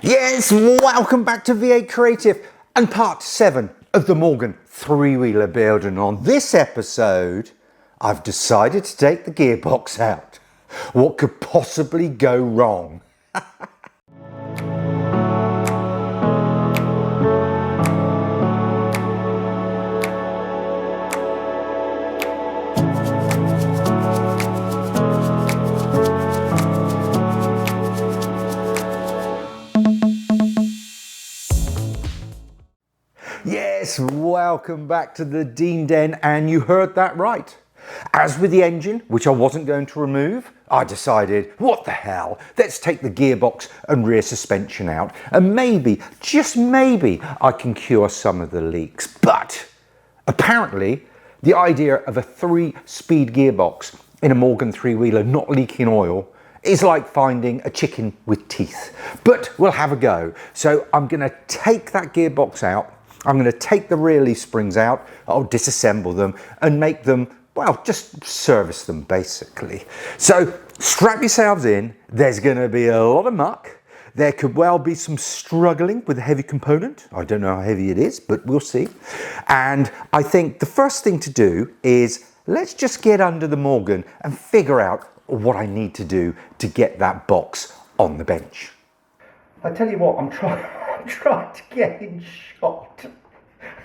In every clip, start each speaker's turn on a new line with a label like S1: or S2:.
S1: Yes, welcome back to V8 Creative and part 7 of the Morgan three-wheeler build, and on this episode I've decided to take the gearbox out. What could possibly go wrong? Yes, welcome back to the Dean Den, and you heard that right. As with the engine, which I wasn't going to remove, I decided, what the hell, let's take the gearbox and rear suspension out, and maybe, just maybe, I can cure some of the leaks. But apparently, the idea of a 3-speed gearbox in a Morgan three-wheeler not leaking oil is like finding a chicken with teeth. But we'll have a go. So I'm going to take that gearbox out. I'm going to take the rear leaf springs out, I'll disassemble them and make them, well, just service them basically. So strap yourselves in, there's going to be a lot of muck. There could well be some struggling with a heavy component. I don't know how heavy it is, but we'll see. And I think the first thing to do is let's just get under the Morgan and figure out what I need to do to get that box on the bench. I tell you what, I'm trying to get in shot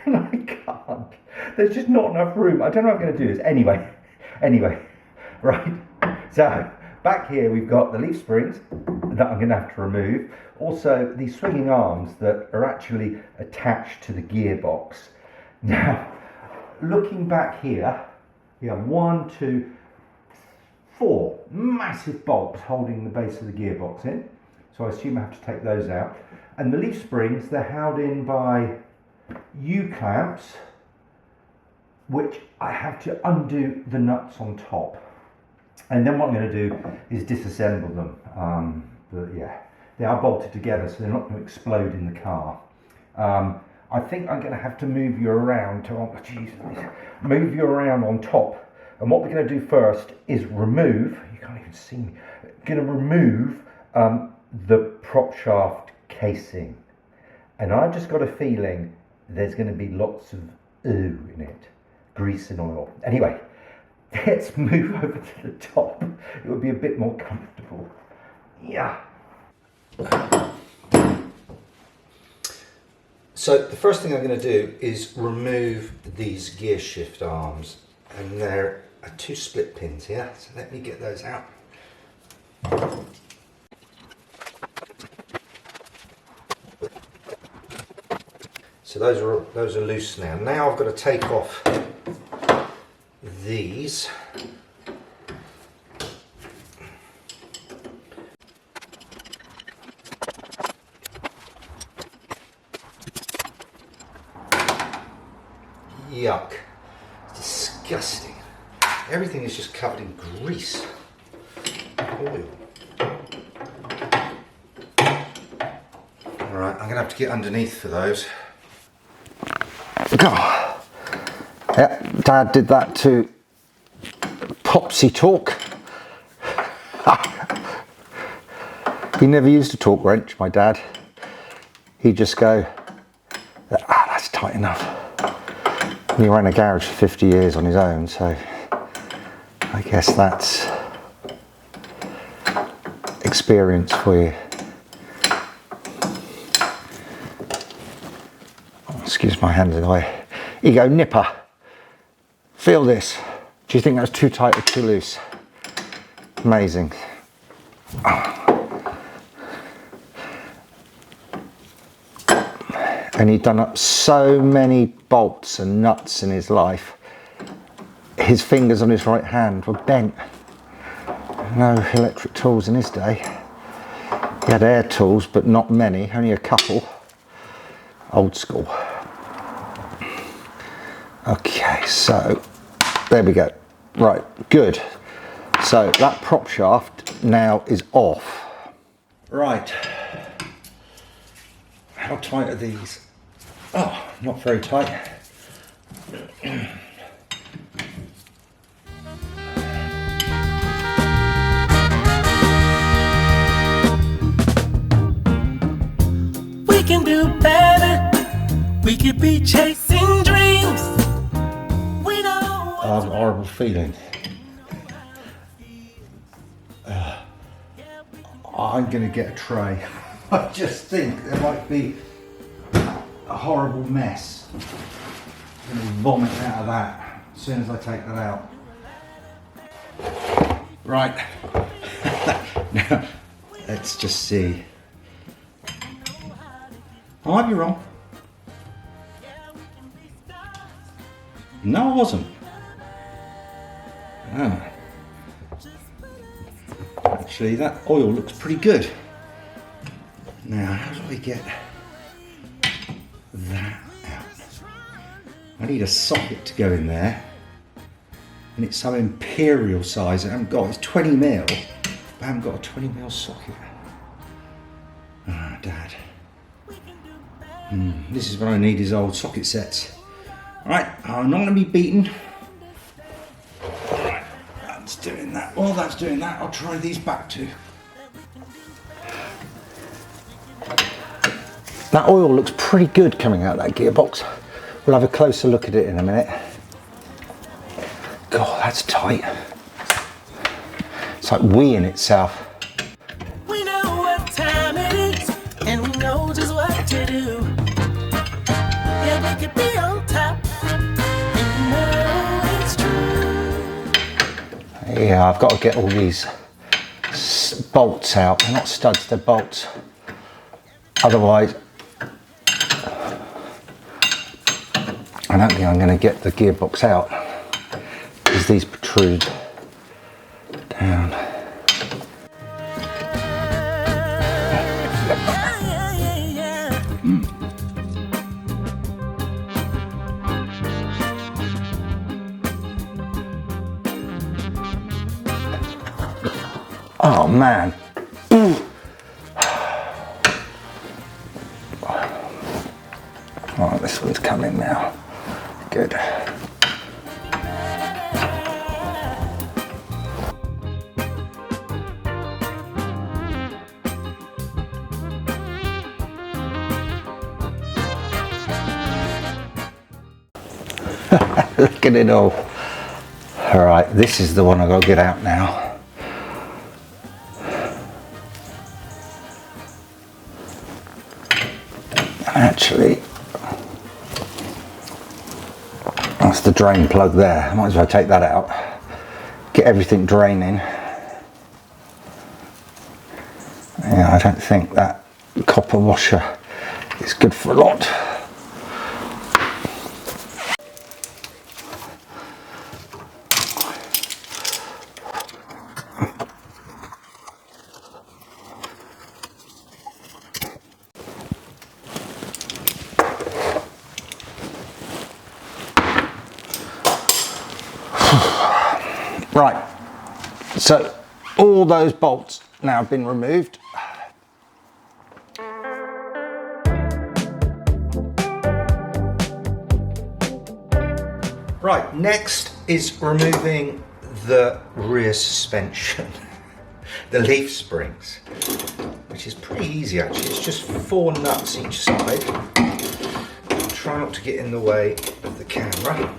S1: and I can't. There's just not enough room. I don't know how I'm going to do this. Anyway, right. So back here we've got the leaf springs that I'm going to have to remove. Also these swinging arms that are actually attached to the gearbox. Now, looking back here, we have 1, 2, 4 massive bolts holding the base of the gearbox in. So I assume I have to take those out. And the leaf springs, they're held in by U-clamps, which I have to undo the nuts on top. And then what I'm going to do is disassemble them. But yeah, they are bolted together, so they're not going to explode in the car. I think I'm going to have to move you around move you around on top. And what we're going to do first is remove, you can't even see me, going to remove the prop shaft casing. And I just got a feeling there's going to be lots of ooh in it, grease and oil. Anyway, let's move over to the top. It would be a bit more comfortable. Yeah. So the first thing I'm going to do is remove these gear shift arms, and there are 2 split pins here. So let me get those out. So those are loose now. Now I've got to take off these. Yuck. It's disgusting. Everything is just covered in grease. Oil. Alright, I'm going to have to get underneath for those. Oh. Yeah, Dad did that to Popsy talk. He never used a torque wrench, my dad. He'd just go, that's tight enough. And he ran a garage for 50 years on his own, so I guess that's experience for you. Excuse my hands in the way. Here you go, nipper. Feel this. Do you think that's too tight or too loose? Amazing. And he'd done up so many bolts and nuts in his life. His fingers on his right hand were bent. No electric tools in his day. He had air tools, but not many, only a couple. Old school. Okay, so there we go. Right, good. So that prop shaft now is off. Right. How tight are these? Oh, not very tight.
S2: can do better. We could be chasing dreams. We know.
S1: I have a horrible feeling. I'm going to get a tray. I just think there might be a horrible mess. I'm going to vomit out of that as soon as I take that out. Right. Now, let's just see. I might be wrong. No, I wasn't. Ah. Actually, that oil looks pretty good. Now, how do I get that out? I need a socket to go in there. And it's some imperial size I haven't got. It's 20mm. But I haven't got a 20mm socket. Ah, Dad. This is what I need, is old socket sets. Right, I'm not going to be beaten. Right, that's doing that. While that's doing that, I'll try these back too. That oil looks pretty good coming out of that gearbox. We'll have a closer look at it in a minute. God, that's tight. It's like weeing itself.
S2: We know what time it is, and we know just what to do. Yeah, we could be on top, and you know it's true.
S1: Yeah, I've got to get all these bolts out. They're not studs, they're bolts. Otherwise, I don't think I'm going to get the gearbox out, because these protrude down. Oh man. Oh, this one's coming now. Good. Look at it all. All right, this is the one I've got to get out now. Actually, that's the drain plug there. I might as well take that out, get everything draining. Yeah, I don't think that copper washer is good for a lot. Right, so all those bolts now have been removed. Right, next is removing the rear suspension, the leaf springs, which is pretty easy actually. It's just 4 nuts each side. Try not to get in the way of the camera.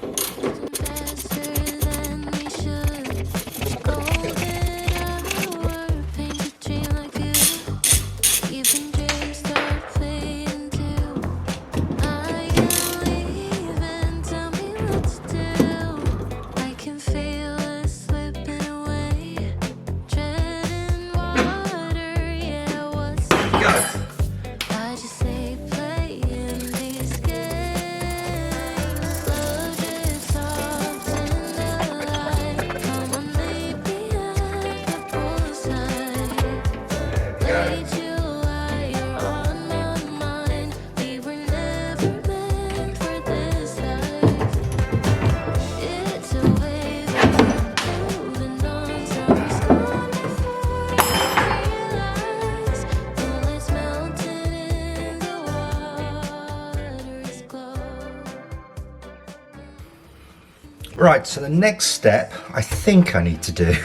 S1: Right, so the next step I think I need to do,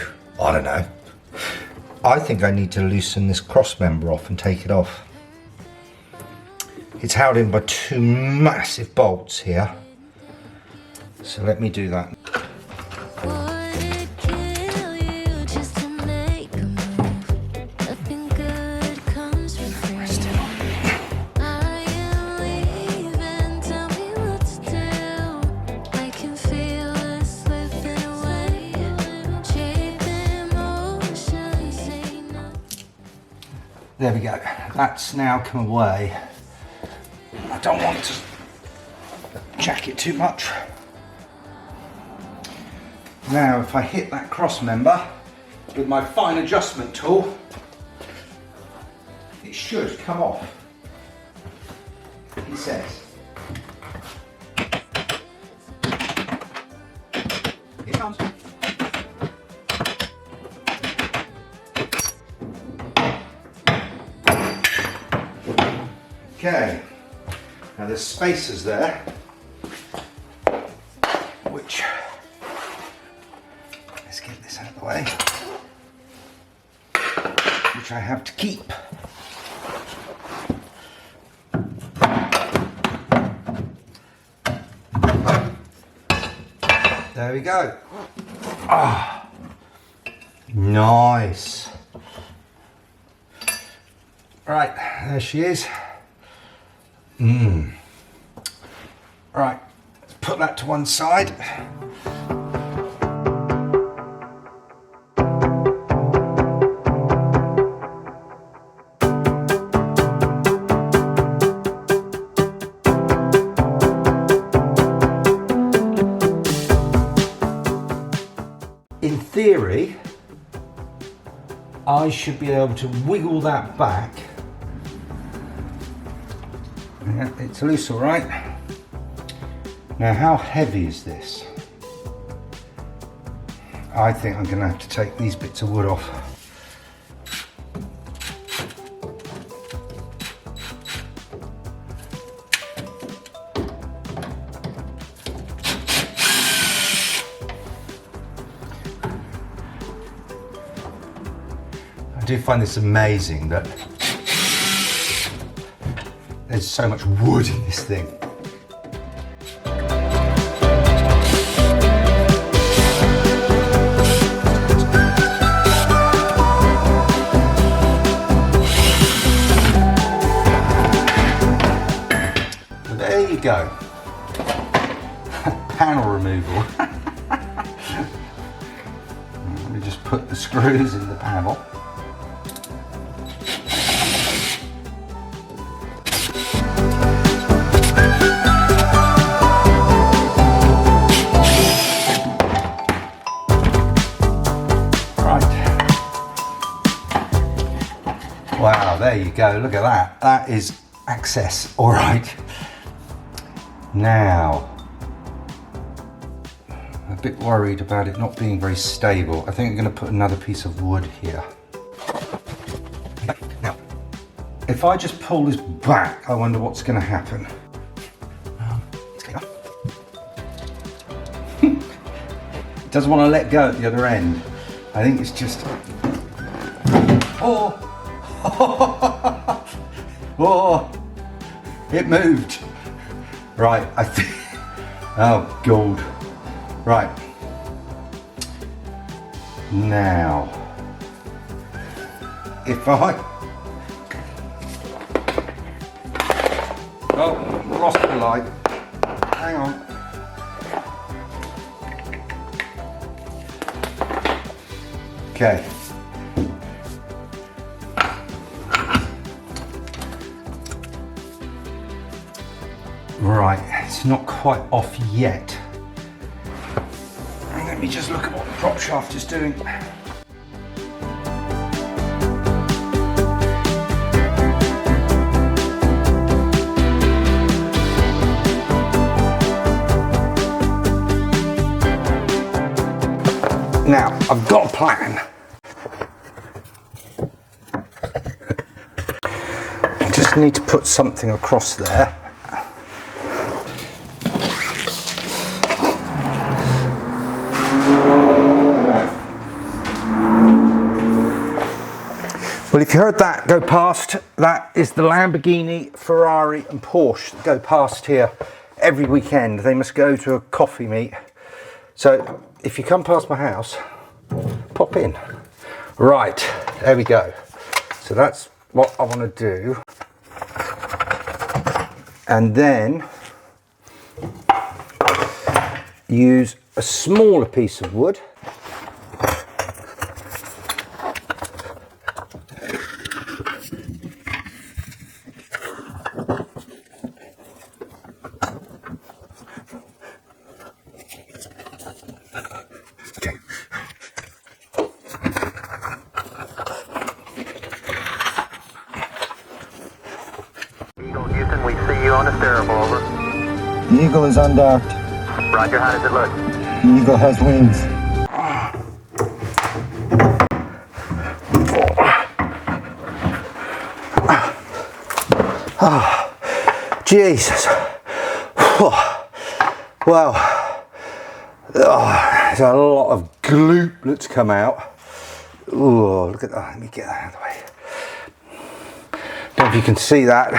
S1: I don't know, I think I need to loosen this cross member off and take it off. It's held in by two massive bolts here. So let me do that.
S3: Would it kill you just to make a move? Nothing good comes for free. I am leaving, tell me what to do. I can feel us slipping away. Cheap emotions, say nothing.
S1: There we go. That's now come away. I don't want to jack it too much. Now, if I hit that cross member with my fine adjustment tool, it should come off. He says. Here it comes. Okay. Now there's spacers there, which, let's get this out of the way, which I have to keep. There we go. Ah, nice. Right, there she is. Right, let's put that to one side. In theory, I should be able to wiggle that back. Yeah, it's loose, all right. Now, how heavy is this? I think I'm going to have to take these bits of wood off. I do find this amazing that there's so much wood in this thing. Well, there you go. Panel removal. Let me just put the screws in the panel. Wow, there you go, look at that. That is access, all right. Now, I'm a bit worried about it not being very stable. I think I'm going to put another piece of wood here. Now, if I just pull this back, I wonder what's going to happen. It doesn't want to let go at the other end. I think it's just... Oh! Oh, it moved. Right, I think, oh God. Right. Now, if I, oh, lost the light. Hang on. Okay. Right, it's not quite off yet. And let me just look at what the prop shaft is doing. Now, I've got a plan. I just need to put something across there. Well, if you heard that go past, that is the Lamborghini, Ferrari and Porsche that go past here every weekend. They must go to a coffee meet. So if you come past my house, pop in. Right, there we go. So that's what I want to do. And then use a smaller piece of wood. Okay.
S4: Eagle Houston, we see you on the steerable, over.
S5: The Eagle is undocked.
S4: Roger, how does it look?
S5: The Eagle has wings.
S1: Jesus. Well, there's a lot of gloop that's come out. Oh, look at that. Let me get that out of the way. Don't know if you can see that.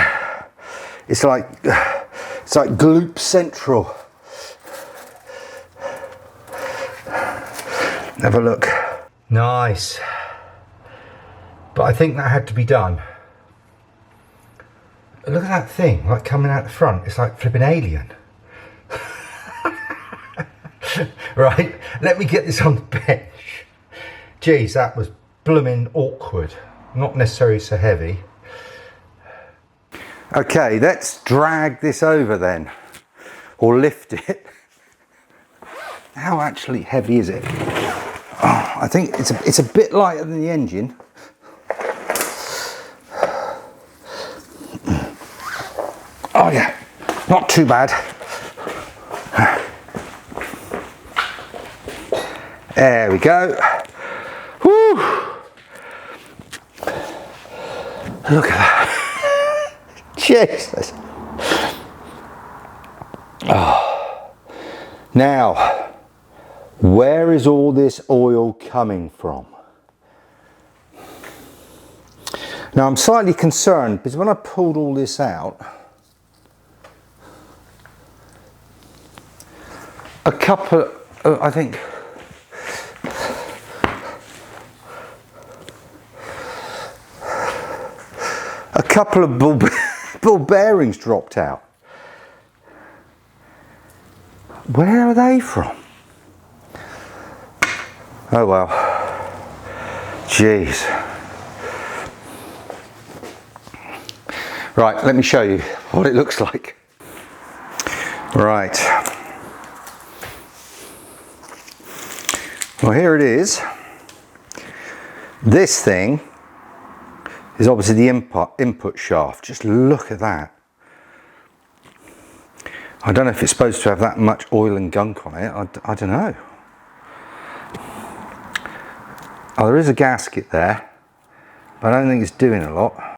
S1: It's like gloop central. Have a look. Nice. But I think that had to be done. Look at that thing, like coming out the front. It's like flipping alien. Right, let me get this on the bench. Geez, that was blooming awkward. Not necessarily so heavy. Okay, let's drag this over then. Or lift it. How actually heavy is it? Oh, I think it's a bit lighter than the engine. Oh yeah, not too bad. There we go. Woo! Look at that. Jesus. Oh. Now, where is all this oil coming from? Now I'm slightly concerned because when I pulled all this out, a couple, I think, a couple of ball bearings dropped out. Where are they from? Oh well, jeez. Right, let me show you what it looks like. Right. Well, here it is. This thing is obviously the input shaft. Just look at that. I don't know if it's supposed to have that much oil and gunk on it. I don't know. Oh, there is a gasket there, but I don't think it's doing a lot.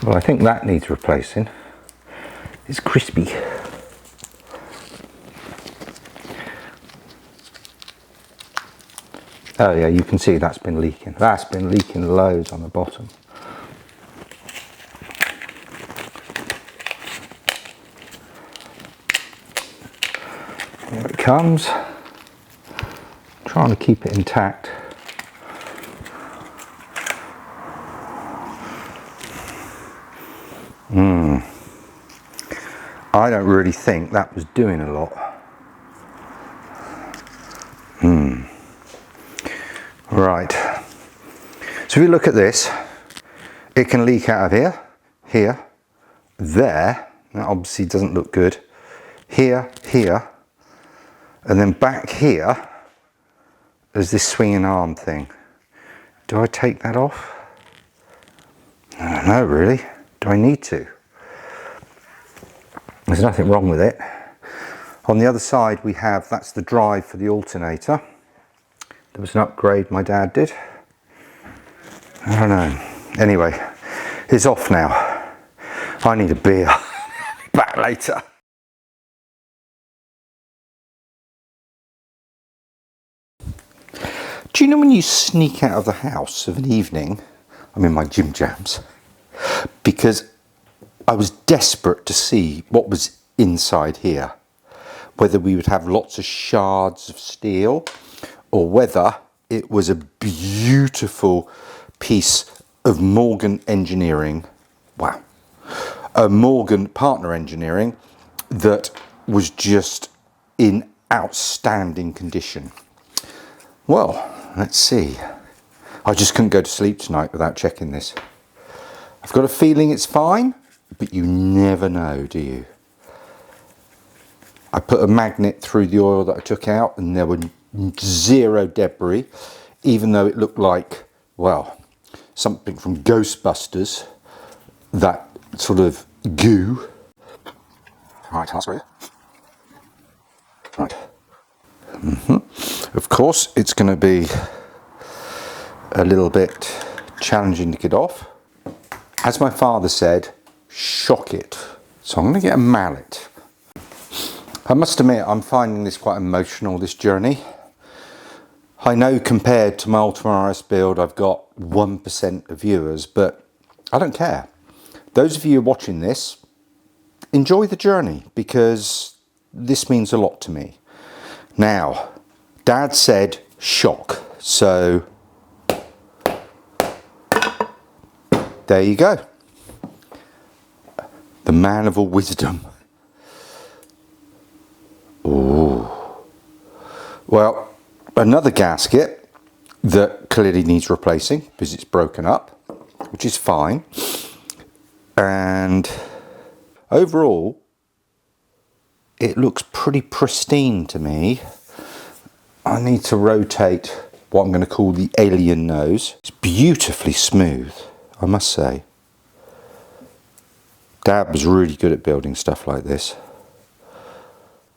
S1: Well, I think that needs replacing. It's crispy. Oh yeah, you can see that's been leaking. That's been leaking loads on the bottom. Here it comes. Trying to keep it intact. I don't really think that was doing a lot. Right. So if you look at this, it can leak out of here, here, there. That obviously doesn't look good. Here, here, and then back here, there's this swinging arm thing. Do I take that off? I don't know really. Do I need to? There's nothing wrong with it. On the other side we have, that's the drive for the alternator. There was an upgrade my dad did. I don't know. Anyway, it's off now. I need a beer. Back later. Do you know when you sneak out of the house of an evening? I'm in my gym jams. Because I was desperate to see what was inside here. Whether we would have lots of shards of steel or whether it was a beautiful piece of Morgan engineering. Wow. A Morgan partner engineering that was just in outstanding condition. Well, let's see. I just couldn't go to sleep tonight without checking this. I've got a feeling it's fine, but you never know, do you? I put a magnet through the oil that I took out and there were zero debris, even though it looked like, well, something from Ghostbusters, that sort of goo. Right, I'll screw. Right. Of course, it's going to be a little bit challenging to get off. As my father said, shock it. So I'm going to get a mallet. I must admit, I'm finding this quite emotional, this journey. I know compared to my Ultima RS build, I've got 1% of viewers, but I don't care. Those of you watching this, enjoy the journey because this means a lot to me. Now, Dad said shock, so there you go. The man of all wisdom. Ooh. Well, another gasket that clearly needs replacing because it's broken up, which is fine. And overall, it looks pretty pristine to me. I need to rotate what I'm going to call the alien nose. It's beautifully smooth, I must say. Dad was really good at building stuff like this.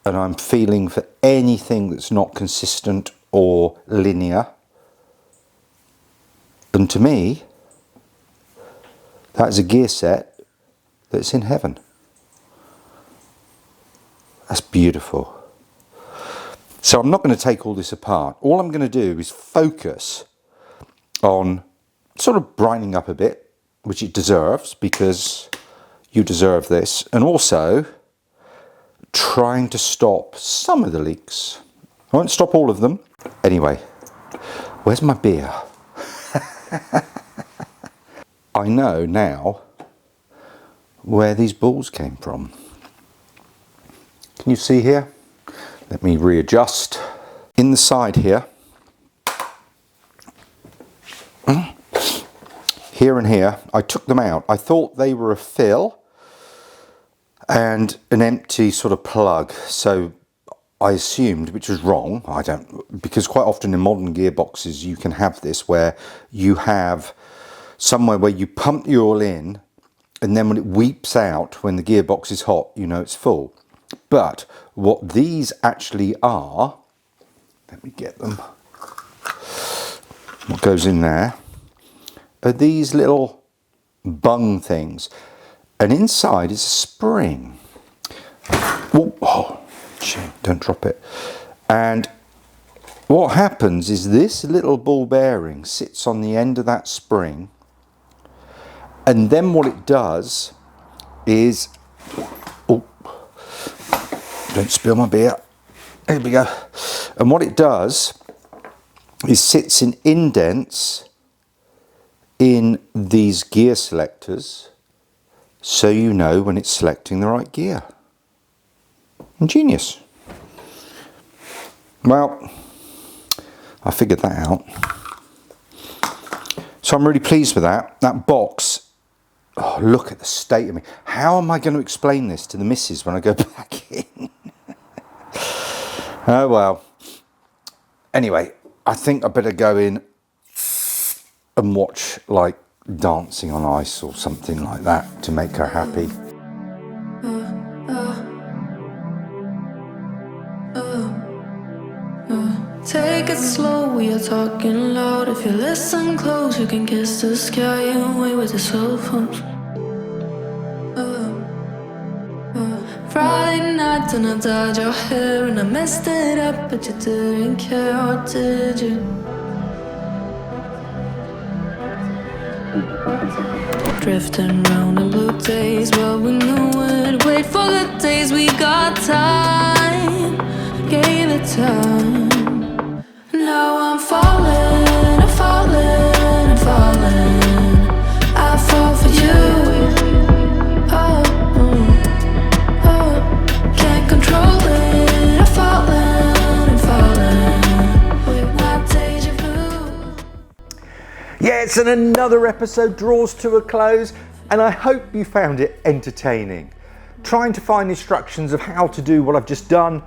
S1: And I'm feeling for anything that's not consistent or linear. And to me, that is a gear set that's in heaven. That's beautiful. So I'm not going to take all this apart. All I'm going to do is focus on sort of brightening up a bit, which it deserves because you deserve this, and also trying to stop some of the leaks. I won't stop all of them. Anyway, where's my beer? I know now where these balls came from. Can you see here? Let me readjust. In the side here, here and here, I took them out. I thought they were a fill and an empty sort of plug. So I assumed, which was wrong, because quite often in modern gearboxes you can have this where you have somewhere where you pump the oil in and then when it weeps out when the gearbox is hot, you know it's full. But what these actually are, let me get them, what goes in there, are these little bung things. And inside is a spring. Oh, don't drop it. And what happens is this little ball bearing sits on the end of that spring. And then what it does is, oh, don't spill my beer. Here we go. And what it does is sits in indents in these gear selectors, so you know when it's selecting the right gear. Ingenious. Well, I figured that out. So I'm really pleased with that. That box, oh, look at the state of me. How am I going to explain this to the missus when I go back in? Oh well. Anyway, I think I better go in and watch like Dancing on Ice or something like that to make her happy.
S3: Take it slow, we are talking loud. If you listen close, you can kiss the sky away with your cell phones. Friday night and I dyed your hair and I messed it up, but you didn't care, or did you? Drifting round in blue days, but we knew it. Wait for the days we got time, gave it time. Now I'm falling, I'm falling, I'm falling. I fall for you. Oh, oh, oh. Can't control it. I'm falling, I'm falling. With my deja vu.
S1: Yes, and another episode draws to a close, and I hope you found it entertaining. Trying to find instructions of how to do what I've just done,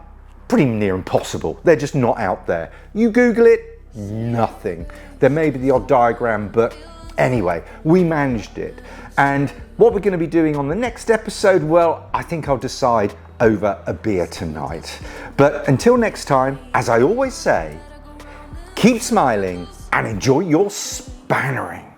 S1: pretty near impossible. They're just not out there. You Google it, nothing. There may be the odd diagram, but anyway, we managed it. And what we're going to be doing on the next episode, well, I think I'll decide over a beer tonight. But until next time, as I always say, keep smiling and enjoy your spannering.